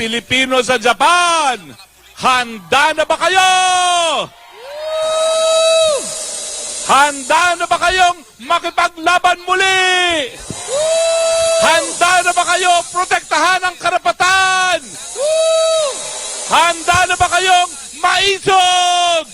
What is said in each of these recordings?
Pilipino sa Japan, handa na ba kayo? Handa na ba kayong makipaglaban muli? Handa na ba kayo protektahan ang karapatan? Handa na ba kayong maisog?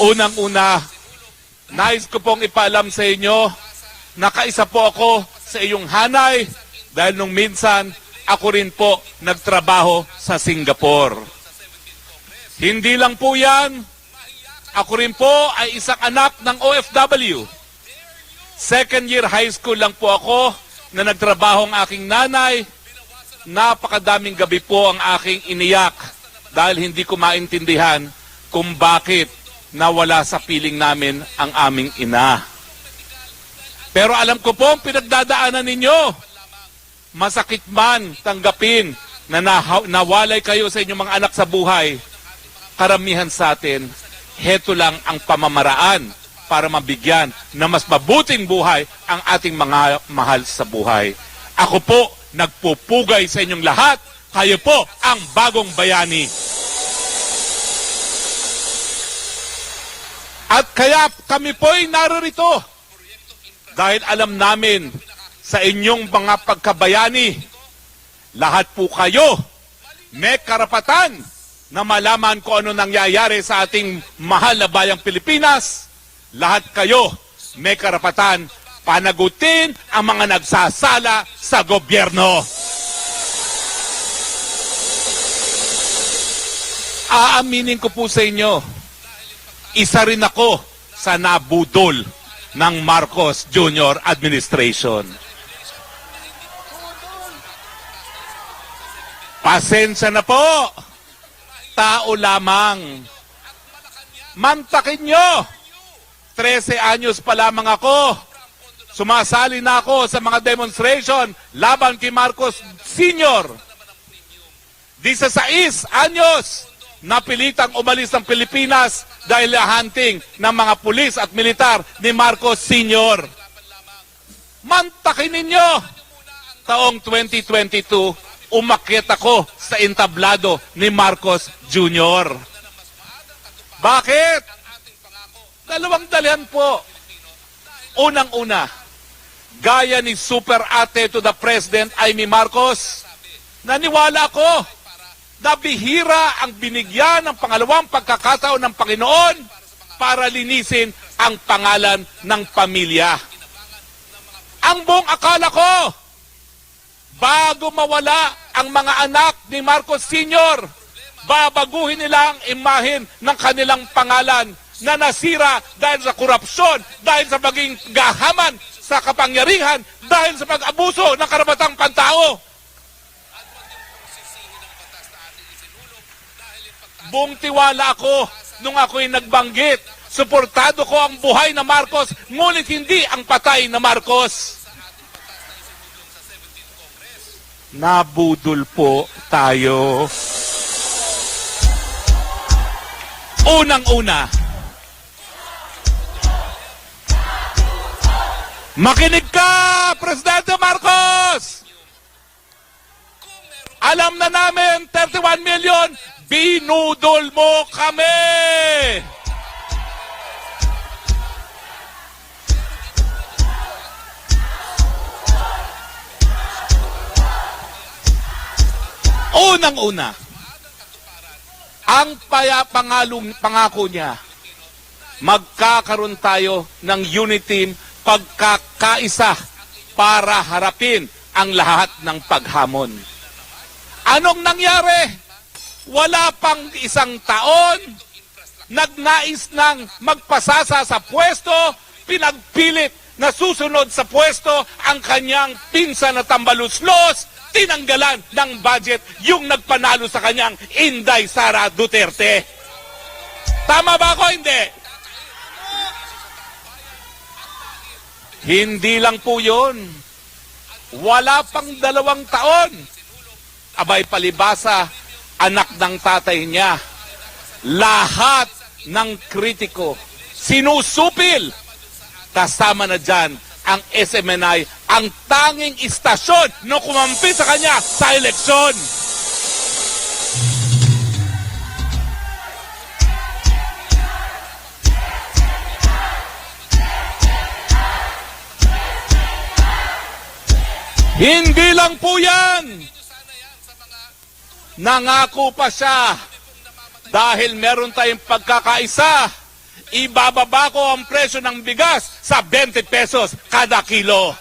Unang-una, nais ko pong ipaalam sa inyo na kaisa po ako sa iyong hanay dahil nung minsan ako rin po nagtrabaho sa Singapore. Hindi lang po yan, ako rin po ay isang anak ng OFW. Second year high school lang po ako na nagtrabaho ang aking nanay. Napakadaming gabi po ang aking iniyak dahil hindi ko maintindihan kung bakit nawala sa piling namin ang aming ina. Pero alam ko po ang pinagdadaanan ninyo. Masakit man tanggapin na nawalay kayo sa inyong mga anak sa buhay. Karamihan sa atin, heto lang ang pamamaraan para mabigyan na mas mabuting buhay ang ating mga mahal sa buhay. Ako po, nagpupugay sa inyong lahat. Kayo po ang bagong bayani. At kaya kami po'y narito dahil alam namin sa inyong mga pagkabayani, lahat po kayo may karapatan na malaman kung ano nangyayari sa ating mahal na bayang Pilipinas. Lahat kayo may karapatan panagutin ang mga nagsasala sa gobyerno. Aaminin ko po sa inyo, isa rin ako sa nabudol ng Marcos Jr. administration. Pasensya na po. Tao lamang. Mantakin nyo. 13 anyos pa lamang ako. Sumasali na ako sa mga demonstration laban kay Marcos Sr. 16 anyos napilitang umalis ng Pilipinas dahil hunting ng mga pulis at militar ni Marcos Sr. Mantakin ninyo. Taong 2022, umakyat ako sa entablado ni Marcos Jr. Bakit? Dalawang dalihan po. Unang-una, gaya ni Super Ate to the President Amy Marcos, naniwala ako na bihira ang binigyan ng pangalawang pagkakataon ng Panginoon para linisin ang pangalan ng pamilya. Ang buong akala ko, bago mawala ang mga anak ni Marcos Sr., babaguhin nila ang imahen ng kanilang pangalan na nasira dahil sa korupsyon, dahil sa maging gahaman sa kapangyarihan, dahil sa pag-abuso ng karapatang pantao. Buong tiwala ako nung ako'y nagbanggit. Suportado ko ang buhay na Marcos, ngunit hindi ang patay na Marcos. Nabudol po tayo. Unang-una, makinig ka, Presidente Marcos! Alam na namin, 31 million, binudol mo kami! Unang-una, ang pangako niya, magkakaroon tayo ng unity team, pagkakaisa para harapin ang lahat ng paghamon. Anong nangyari? Wala pang isang taon, nagnais ng magpasasa sa pwesto, pinagpilit na susunod sa pwesto ang kanyang pinsan na tambaluslos, tinanggalan ng budget yung nagpanalo sa kanyang Inday Sara Duterte. Tama ba ako? Hindi. Hindi lang po yun. Wala pang 2 taon. Abay palibasa, anak ng tatay niya. Lahat ng kritiko, sinusupil. Kasama na dyan ang SMNI ang tanging istasyon na kumampi sa kanya sa eleksyon. Hindi lang po yan. Nangako pa siya dahil meron tayong pagkakaisa. Ibababa ko ang presyo ng bigas sa 20 pesos kada kilo.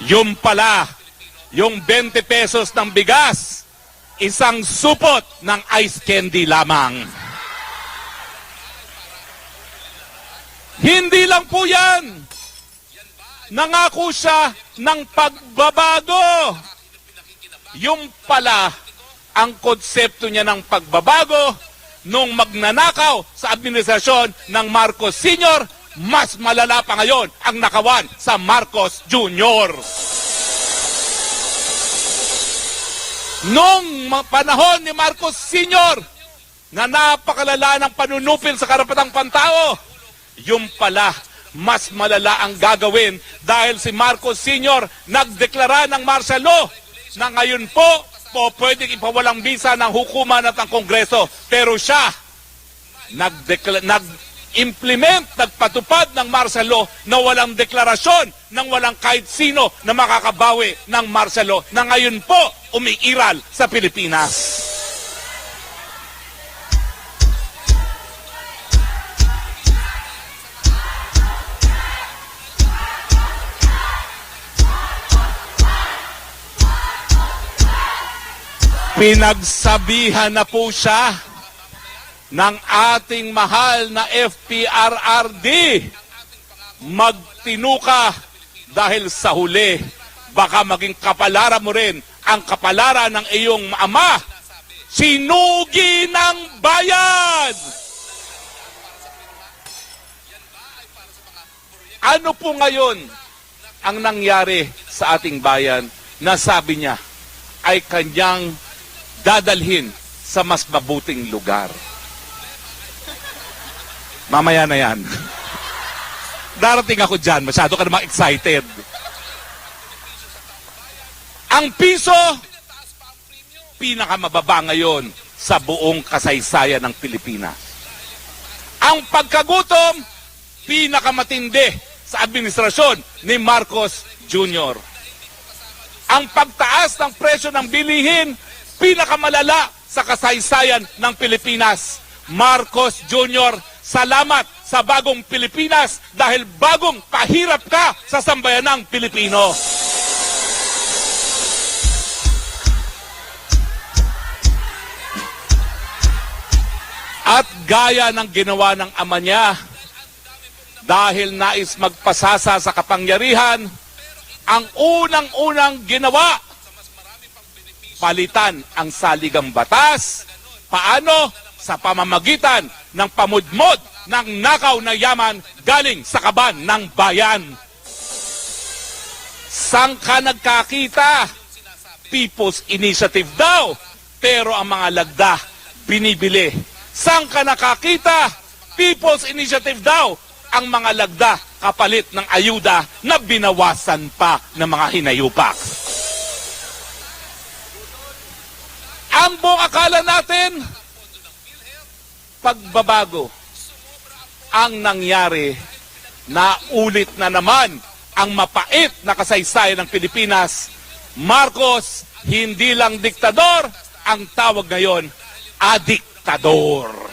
Yung pala, yung 20 pesos ng bigas, isang supot ng ice candy lamang. Hindi lang po yan. Nangako siya ng pagbabago. Yung pala, ang konsepto niya ng pagbabago nung magnanakaw sa administrasyon ng Marcos Sr., mas malala pa ngayon ang nakawan sa Marcos Jr. Nung panahon ni Marcos Sr., na napakalala ng panunupil sa karapatang pantao, yung pala, mas malala ang gagawin dahil si Marcos Sr. nagdeklara ng martial law na ngayon po pwedeng ipawalang bisa ng hukuman at ng Kongreso. Pero siya, nagpatupad ng martial law na walang deklarasyon ng walang kahit sino na makakabawi ng martial law na ngayon po umiiral sa Pilipinas. Pinagsabihan na po siya ng ating mahal na FPRRD. Magtinuka dahil sa huli, baka maging kapalaran mo rin ang kapalaran ng iyong ama. Sinugi ng bayan! Ano po ngayon ang nangyari sa ating bayan na sabi niya ay kanyang dadalhin sa mas mabuting lugar? Mamaya na yan. Darating ako dyan. Masyado ka namang excited. Ang piso, pinakamababa ngayon sa buong kasaysayan ng Pilipinas. Ang pagkagutom, pinakamatindi sa administrasyon ni Marcos Jr. Ang pagtaas ng presyo ng bilihin, pinakamalala sa kasaysayan ng Pilipinas. Marcos Jr., salamat sa bagong Pilipinas dahil bagong pahirap ka sa sambayanang Pilipino. At gaya ng ginawa ng ama niya, dahil nais magpasasa sa kapangyarihan, ang unang-unang ginawa, palitan ang saligang batas. Paano? Sa pamamagitan ng pamudmod ng nakaw na yaman galing sa kaban ng bayan. Saan ka nagkakita? People's Initiative daw. Pero ang mga lagda, binibili. Saan ka nakakita? People's Initiative daw. Ang mga lagda, kapalit ng ayuda na binawasan pa ng mga hinayupak. Ang buong akala natin, pagbabago ang nangyari, na ulit na naman ang mapait na kasaysayan ng Pilipinas. Marcos, hindi lang diktador, ang tawag ngayon, adiktador.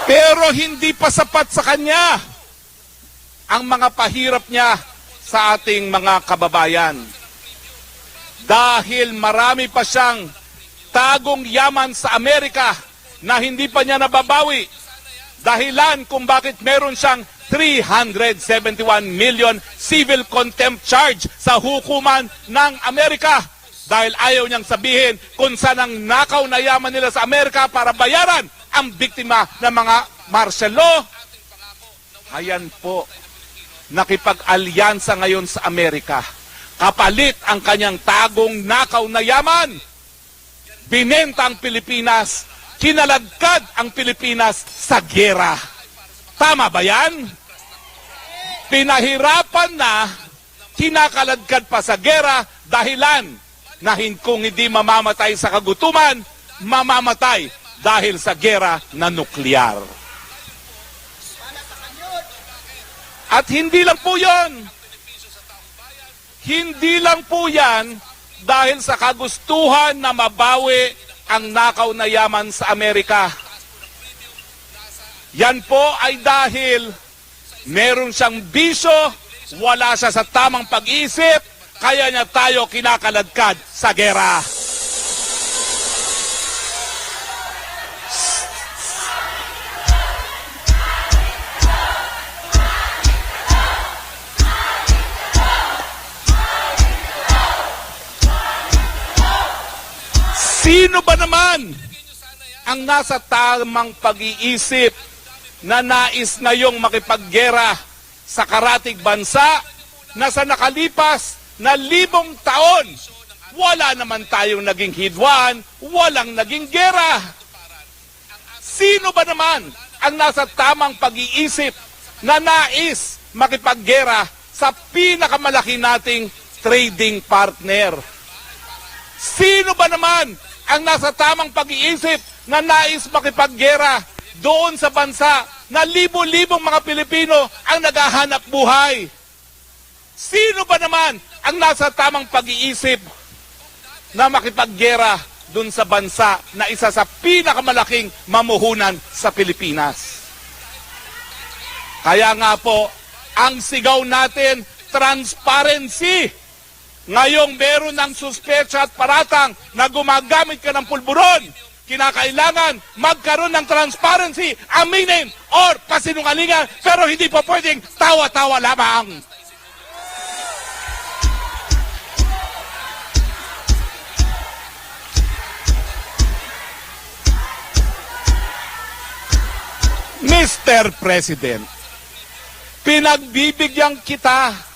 Pero hindi pa sapat sa kanya ang mga pahirap niya sa ating mga kababayan. Dahil marami pa siyang tagong yaman sa Amerika na hindi pa niya nababawi. Dahilan kung bakit meron siyang 371 million civil contempt charge sa hukuman ng Amerika. Dahil ayaw niyang sabihin kung saan ang nakaw na yaman nila sa Amerika para bayaran ang biktima ng mga martial law. Ayan po nakipag-alyansa ngayon sa Amerika. Kapalit ang kanyang tagong nakaw na yaman. Binenta ang Pilipinas, kinaladkad ang Pilipinas sa giyera. Tama ba yan? Pinahirapan na, kinakaladkad pa sa giyera, dahilan na kung hindi mamamatay sa kagutuman, mamamatay dahil sa giyera na nuklear. At hindi lang po yun. Hindi lang po yan dahil sa kagustuhan na mabawi ang nakaw na yaman sa Amerika. Yan po ay dahil meron siyang bisyo, wala siya sa tamang pag-iisip, kaya niya tayo kinakaladkad sa gera. Sino ba naman ang nasa tamang pag-iisip na nais ngayong makipaggera sa karatig bansa na sa nakalipas na 1,000 taon, wala naman tayong naging hidwaan, walang naging gera? Sino ba naman ang nasa tamang pag-iisip na nais makipaggera sa pinakamalaki nating trading partner? Sino ba naman ang nasa tamang pag-iisip na nais makipaggera doon sa bansa na libo-libong mga Pilipino ang naghahanap buhay? Sino ba naman ang nasa tamang pag-iisip na makipaggera doon sa bansa na isa sa pinakamalaking mamuhunan sa Pilipinas? Kaya nga po, ang sigaw natin, transparency. Ngayong meron ng suspecha at paratang na gumagamit ka ng pulburon, kinakailangan magkaroon ng transparency, aminin, or pasinungalingan, pero hindi po pwedeng tawa-tawa lamang. Mr. President, pinagbibigyan kita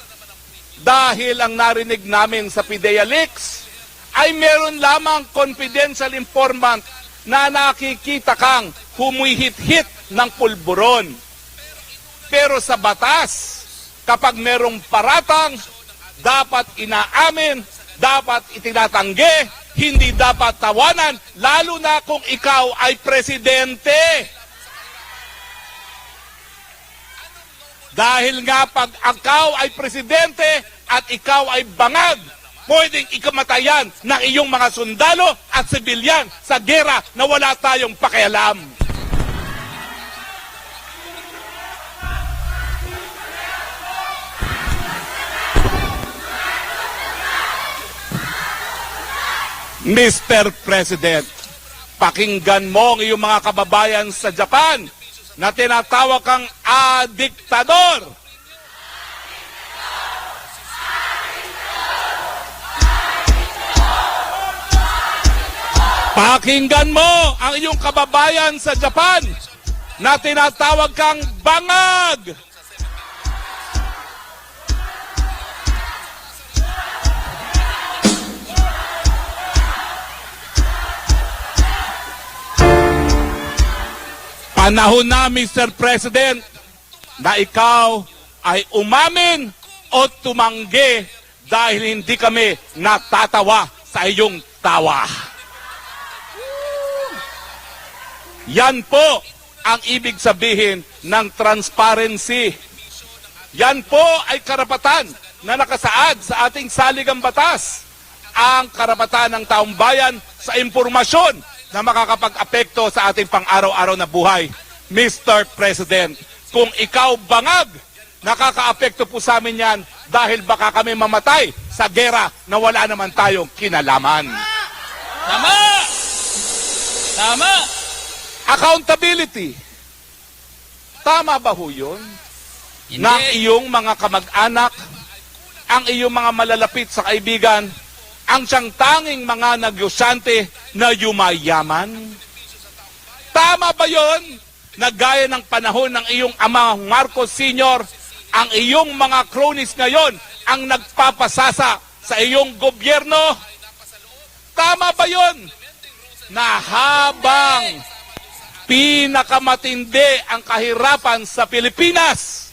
dahil ang narinig namin sa PIDEA Leaks ay meron lamang confidential informant na nakikita kang humihit-hit ng pulburon. Pero sa batas, kapag merong paratang, dapat inaamin, dapat itinatanggi, hindi dapat tawanan, lalo na kung ikaw ay presidente. Dahil nga pag ikaw ay presidente at ikaw ay bangag, pwedeng ikamatayan ng iyong mga sundalo at sibilyan sa gera na wala tayong pakialam. Mr. President, pakinggan mo ang iyong mga kababayan sa Japan na tinatawag kang diktador. Pakinggan mo ang iyong kababayan sa Japan na tinatawag kang bangag. Panahon na, Mr. President, na ikaw ay umamin o tumanggi dahil hindi kami natatawa sa iyong tawa. Yan po ang ibig sabihin ng transparency. Yan po ay karapatan na nakasaad sa ating saligang batas. Ang karapatan ng taong bayan sa impormasyon na makakapag-apekto sa ating pang-araw-araw na buhay. Mr. President, kung ikaw bangag, nakaka-apekto po sa amin yan dahil baka kami mamatay sa gera na wala naman tayong kinalaman. Tama! Tama! Accountability. Tama ba ho yun? Hindi. Na ang iyong mga kamag-anak, ang iyong mga malalapit sa kaibigan, ang siyang tanging mga negosyante na yumayaman? Tama ba yon na gaya ng panahon ng iyong ama Marcos Sr., ang iyong mga cronies ngayon ang nagpapasasa sa iyong gobyerno. Tama ba yun? Na habang pinakamatindi ang kahirapan sa Pilipinas,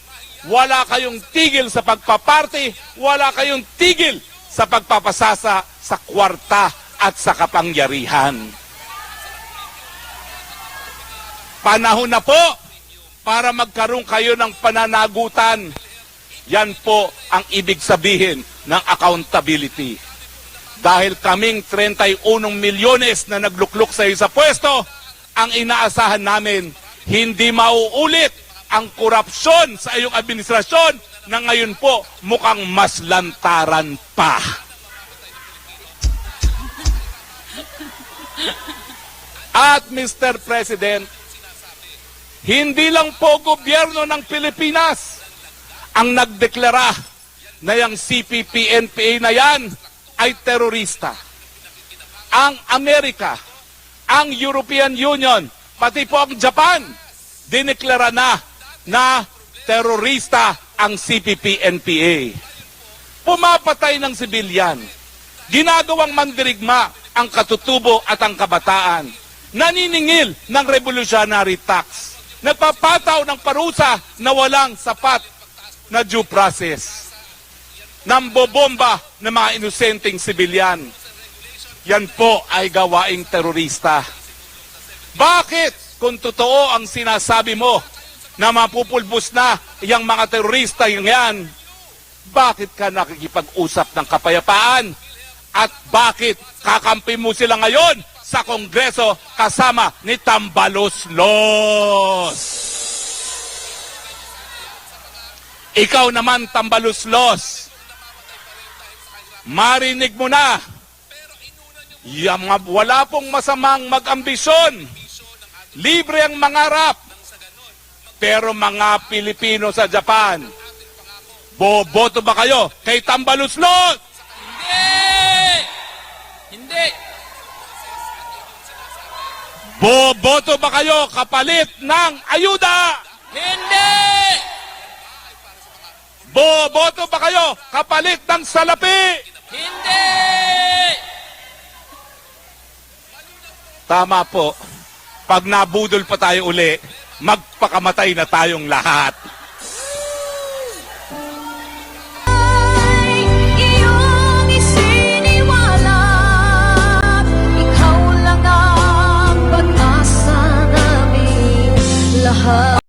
wala kayong tigil sa pagpaparty, wala kayong tigil sa pagpapasasa sa kwarta at sa kapangyarihan. Panahon na po para magkaroon kayo ng pananagutan. Yan po ang ibig sabihin ng accountability. Dahil kaming 31 milyones na naglukluk sa iyo sa pwesto, ang inaasahan namin, hindi mauulit ang korupsyon sa iyong administrasyon na ngayon po mukhang mas lantaran pa. At Mr. President, hindi lang po gobyerno ng Pilipinas ang nagdeklara na yung CPP-NPA na yan ay terorista. Ang Amerika, ang European Union, pati po ang Japan, dineklara na terorista ang CPP-NPA. Pumapatay ng sibilyan, ginagawang mandirigma ang katutubo at ang kabataan, naniningil ng revolutionary tax, nagpapataw ng parusa na walang sapat na due process, nambobomba ng mga inosenteng sibilyan. Yan po ay gawaing terorista. Bakit, kung totoo ang sinasabi mo na mapupulbos na yung mga terorista yan, bakit ka nakikipag-usap ng kapayapaan? At bakit kakampi mo sila ngayon sa Kongreso kasama ni Tambaluslos? Ikaw naman, Tambaluslos, marinig mo na, wala pong masamang mag-ambisyon, libre ang mangarap, pero mga Pilipino sa Japan, boboto ba kayo kay Tambaluslos? Hindi! Boboto ba kayo kapalit ng ayuda? Hindi! Boboto ba kayo kapalit ng salapi? Hindi! Tama po. Pag nabudol pa tayo uli, magpakamatay na tayong lahat. Iyong isiniwala, ikaw lang ang pag-asa namin lahat.